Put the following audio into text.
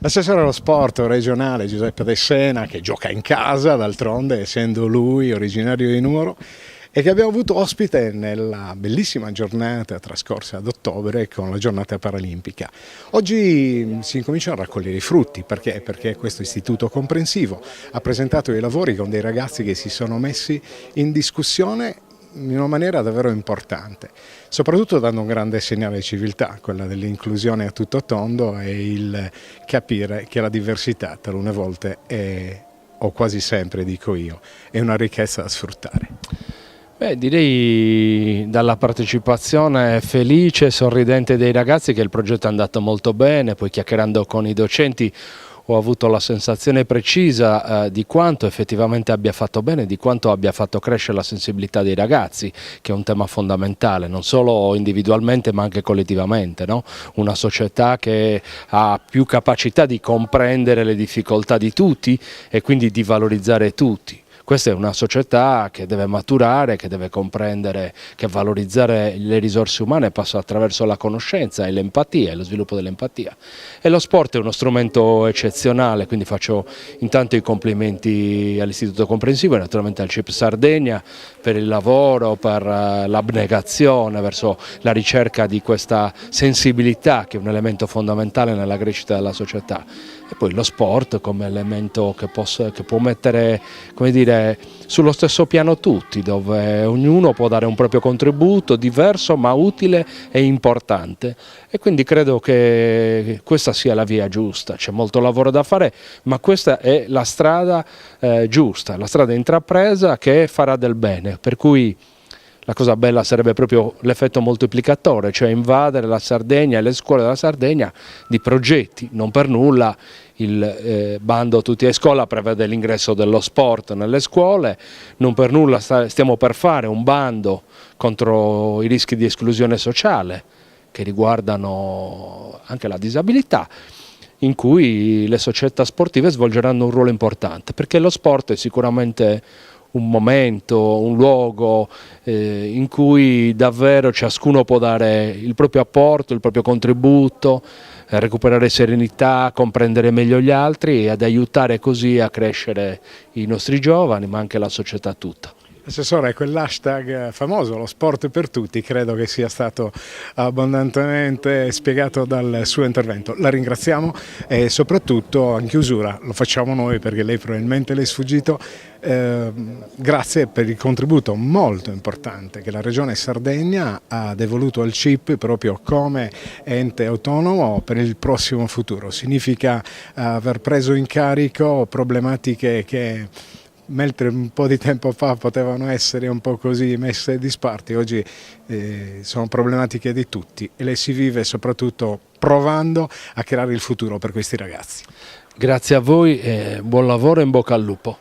L'assessore allo sport regionale Giuseppe De Sena, che gioca in casa d'altronde, essendo lui originario di Nuoro, e che abbiamo avuto ospite nella bellissima giornata trascorsa ad ottobre con la giornata paralimpica. Oggi si incominciano a raccogliere i frutti, perché questo istituto comprensivo ha presentato i lavori con dei ragazzi che si sono messi in discussione in una maniera davvero importante, soprattutto dando un grande segnale di civiltà, quella dell'inclusione a tutto tondo e il capire che la diversità talune volte è, o quasi sempre dico io, è una ricchezza da sfruttare. Beh, direi dalla partecipazione felice e sorridente dei ragazzi che il progetto è andato molto bene, poi chiacchierando con i docenti ho avuto la sensazione precisa di quanto effettivamente abbia fatto bene, di quanto abbia fatto crescere la sensibilità dei ragazzi, che è un tema fondamentale, non solo individualmente ma anche collettivamente, no? Una società che ha più capacità di comprendere le difficoltà di tutti e quindi di valorizzare tutti. Questa è una società che deve maturare, che deve comprendere che valorizzare le risorse umane passa attraverso la conoscenza e l'empatia e lo sviluppo dell'empatia. E lo sport è uno strumento eccezionale, quindi faccio intanto i complimenti all'Istituto Comprensivo e naturalmente al CIP Sardegna per il lavoro, per l'abnegazione verso la ricerca di questa sensibilità che è un elemento fondamentale nella crescita della società. E poi lo sport come elemento che può mettere, come dire, sullo stesso piano tutti, dove ognuno può dare un proprio contributo diverso ma utile e importante, e quindi credo che questa sia la via giusta. C'è molto lavoro da fare, ma questa è la strada giusta, la strada intrapresa che farà del bene, per cui la cosa bella sarebbe proprio l'effetto moltiplicatore, cioè invadere la Sardegna e le scuole della Sardegna di progetti. Non per nulla il bando Tutti a Scuola prevede l'ingresso dello sport nelle scuole, non per nulla stiamo per fare un bando contro i rischi di esclusione sociale che riguardano anche la disabilità, in cui le società sportive svolgeranno un ruolo importante, perché lo sport è sicuramente un momento, un luogo in cui davvero ciascuno può dare il proprio apporto, il proprio contributo, recuperare serenità, comprendere meglio gli altri e ad aiutare così a crescere i nostri giovani, ma anche la società tutta. Assessore, quell'hashtag famoso, lo sport per tutti, credo che sia stato abbondantemente spiegato dal suo intervento. La ringraziamo e soprattutto in chiusura lo facciamo noi perché lei probabilmente le è sfuggito. Grazie per il contributo molto importante che la Regione Sardegna ha devoluto al CIP proprio come ente autonomo per il prossimo futuro. Significa aver preso in carico problematiche che mentre un po' di tempo fa potevano essere un po' così messe di disparte, oggi sono problematiche di tutti e le si vive soprattutto provando a creare il futuro per questi ragazzi. Grazie a voi e buon lavoro e in bocca al lupo.